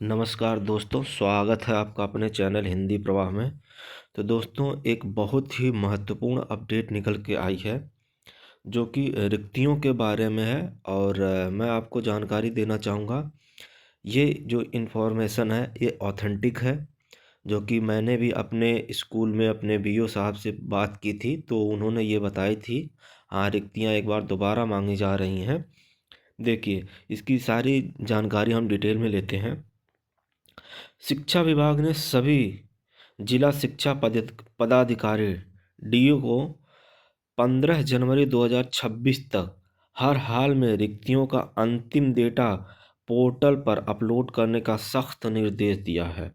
नमस्कार दोस्तों, स्वागत है आपका अपने चैनल हिंदी प्रवाह में। तो दोस्तों, एक बहुत ही महत्वपूर्ण अपडेट निकल के आई है जो कि रिक्तियों के बारे में है। और मैं आपको जानकारी देना चाहूँगा। ये जो इन्फॉर्मेशन है ये ऑथेंटिक है, जो कि मैंने भी अपने स्कूल में अपने बीओ साहब से बात की थी, तो उन्होंने ये बताई थी। हाँ, रिक्तियाँ एक बार दोबारा मांगी जा रही हैं। देखिए, इसकी सारी जानकारी हम डिटेल में लेते हैं। शिक्षा विभाग ने सभी जिला शिक्षा पदाधिकारी डीओ को 15 जनवरी 2026 तक हर हाल में रिक्तियों का अंतिम डेटा पोर्टल पर अपलोड करने का सख्त निर्देश दिया है।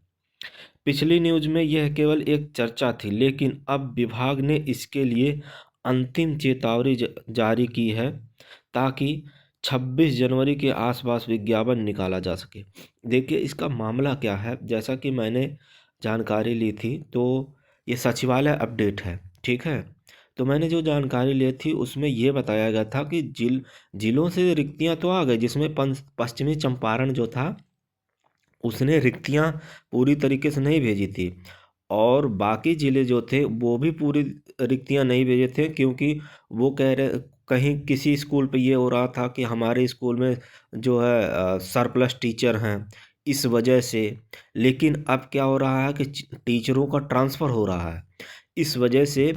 पिछली न्यूज में यह केवल एक चर्चा थी, लेकिन अब विभाग ने इसके लिए अंतिम चेतावनी जारी की है ताकि 26 जनवरी के आसपास विज्ञापन निकाला जा सके। देखिए, इसका मामला क्या है। जैसा कि मैंने जानकारी ली थी, तो ये सचिवालय अपडेट है, ठीक है। तो मैंने जो जानकारी ली थी उसमें ये बताया गया था कि जिलों से रिक्तियां तो आ गई, जिसमें पश्चिमी चंपारण जो था उसने रिक्तियां पूरी तरीके से नहीं भेजी थी, और बाकी ज़िले जो थे वो भी पूरी रिक्तियां नहीं भेजे थे, क्योंकि वो कह रहे कहीं किसी स्कूल पे ये हो रहा था कि हमारे स्कूल में जो है सरप्लस टीचर हैं, इस वजह से। लेकिन अब क्या हो रहा है कि टीचरों का ट्रांसफ़र हो रहा है, इस वजह से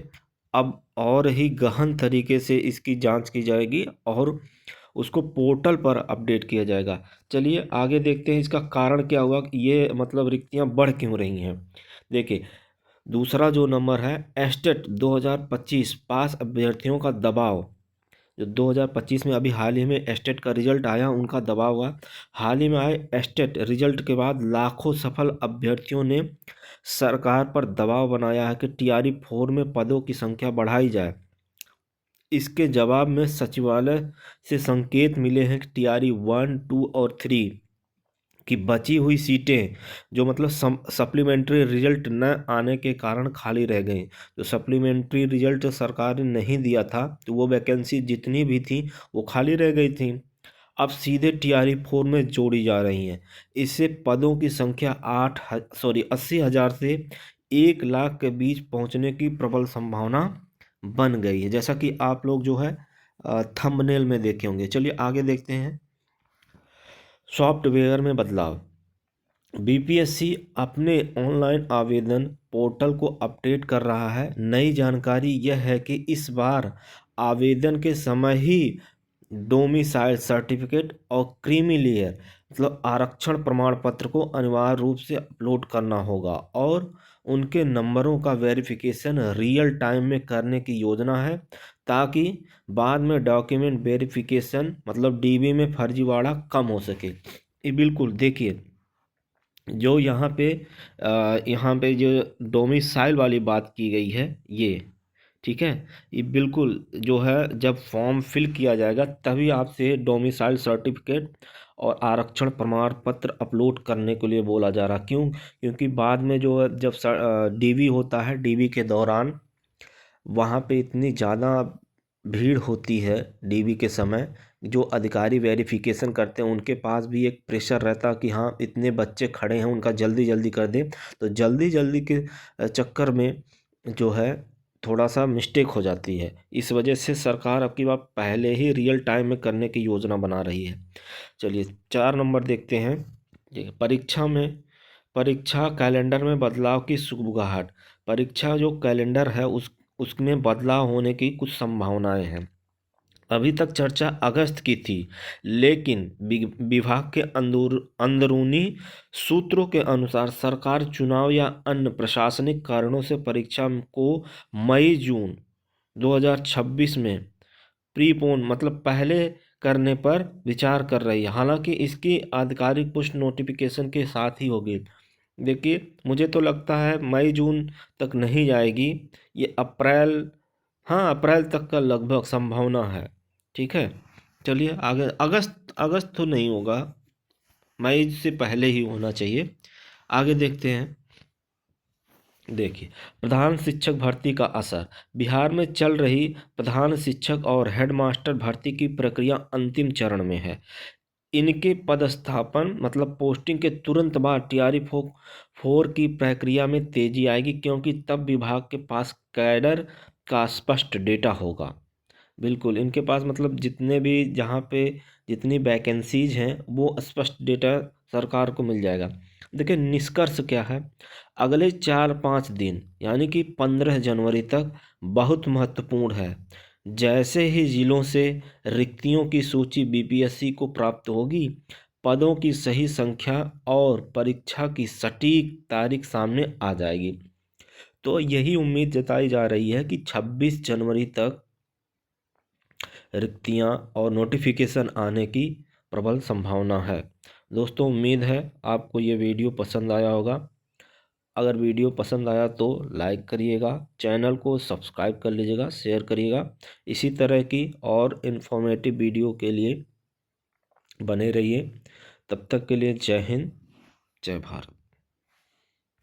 अब और ही गहन तरीके से इसकी जांच की जाएगी और उसको पोर्टल पर अपडेट किया जाएगा। चलिए आगे देखते हैं इसका कारण क्या हुआ कि ये मतलब रिक्तियां बढ़ क्यों रही हैं। देखिए, दूसरा जो नंबर है एस्टेट 2025 पास अभ्यर्थियों का दबाव। जो 2025 में अभी हाल ही में एस्टेट का रिजल्ट आया, उनका दबाव हुआ। हाल ही में आए एस्टेट रिजल्ट के बाद लाखों सफल अभ्यर्थियों ने सरकार पर दबाव बनाया है कि टीआरई 4 में पदों की संख्या बढ़ाई जाए। इसके जवाब में सचिवालय से संकेत मिले हैं कि टीआरई 1, 2 और 3 की बची हुई सीटें जो मतलब सप्लीमेंट्री रिजल्ट न आने के कारण खाली रह गई। तो सप्लीमेंट्री रिजल्ट सरकार ने नहीं दिया था, तो वो वैकेंसी जितनी भी थी वो खाली रह गई थी, अब सीधे टीआरई 4 में जोड़ी जा रही हैं। इससे पदों की संख्या 80,000 से 1 लाख के बीच पहुंचने की प्रबल संभावना बन गई है, जैसा कि आप लोग जो है थंबनेल में देखे होंगे। चलिए आगे देखते हैं। सॉफ्टवेयर में बदलाव। बीपीएससी अपने ऑनलाइन आवेदन पोर्टल को अपडेट कर रहा है। नई जानकारी यह है कि इस बार आवेदन के समय ही डोमिसाइल सर्टिफिकेट और क्रीमी लेयर मतलब आरक्षण प्रमाण पत्र को अनिवार्य रूप से अपलोड करना होगा, और उनके नंबरों का वेरिफिकेशन रियल टाइम में करने की योजना है, ताकि बाद में डॉक्यूमेंट वेरिफिकेशन मतलब डीबी में फर्जीवाड़ा कम हो सके। ये बिल्कुल देखिए, जो यहाँ पे जो डोमिसाइल वाली बात की गई है, ये ठीक है। ये बिल्कुल जो है, जब फॉर्म फिल किया जाएगा तभी आपसे डोमिसाइल सर्टिफिकेट और आरक्षण प्रमाण पत्र अपलोड करने के लिए बोला जा रहा। क्यों? क्योंकि बाद में जो है जब डीवी होता है, डीवी के दौरान वहाँ पे इतनी ज़्यादा भीड़ होती है डीवी के समय। जो अधिकारी वेरिफिकेशन करते हैं उनके पास भी एक प्रेशर रहता है कि हाँ इतने बच्चे खड़े हैं, उनका जल्दी जल्दी कर दें। तो जल्दी जल्दी के चक्कर में जो है थोड़ा सा मिस्टेक हो जाती है। इस वजह से सरकार अब की बार पहले ही रियल टाइम में करने की योजना बना रही है। चलिए 4 नंबर देखते हैं। देखिए, परीक्षा कैलेंडर में बदलाव की सुगबुगाहट। परीक्षा जो कैलेंडर है उसमें बदलाव होने की कुछ संभावनाएं हैं। अभी तक चर्चा अगस्त की थी, लेकिन विभाग के अंदरूनी सूत्रों के अनुसार सरकार चुनाव या अन्य प्रशासनिक कारणों से परीक्षा को मई जून 2026 में प्रीपोन मतलब पहले करने पर विचार कर रही है। हालांकि इसकी आधिकारिक पुष्ट नोटिफिकेशन के साथ ही होगी। देखिए, मुझे तो लगता है मई जून तक नहीं जाएगी, ये अप्रैल, हाँ अप्रैल तक का लगभग संभावना है। ठीक है, चलिए आगे। अगस्त अगस्त तो नहीं होगा, मई से पहले ही होना चाहिए। आगे देखते हैं। देखिए, प्रधान शिक्षक भर्ती का असर। बिहार में चल रही प्रधान शिक्षक और हेडमास्टर भर्ती की प्रक्रिया अंतिम चरण में है। इनके पदस्थापन मतलब पोस्टिंग के तुरंत बाद टीआरई 4 की प्रक्रिया में तेजी आएगी, क्योंकि तब विभाग के पास कैडर का स्पष्ट डेटा होगा। बिल्कुल, इनके पास मतलब जितने भी जहाँ पे जितनी वैकेंसीज हैं वो स्पष्ट डेटा सरकार को मिल जाएगा। देखिए निष्कर्ष क्या है, अगले 4-5 दिन यानी कि 15 जनवरी तक बहुत महत्वपूर्ण है। जैसे ही जिलों से रिक्तियों की सूची बीपीएससी को प्राप्त होगी, पदों की सही संख्या और परीक्षा की सटीक तारीख सामने आ जाएगी। तो यही उम्मीद जताई जा रही है कि 26 जनवरी तक रिक्तियां और नोटिफिकेशन आने की प्रबल संभावना है। दोस्तों उम्मीद है आपको ये वीडियो पसंद आया होगा। अगर वीडियो पसंद आया तो लाइक करिएगा, चैनल को सब्सक्राइब कर लीजिएगा, शेयर करिएगा। इसी तरह की और इन्फॉर्मेटिव वीडियो के लिए बने रहिए। तब तक के लिए जय हिंद, जय भारत।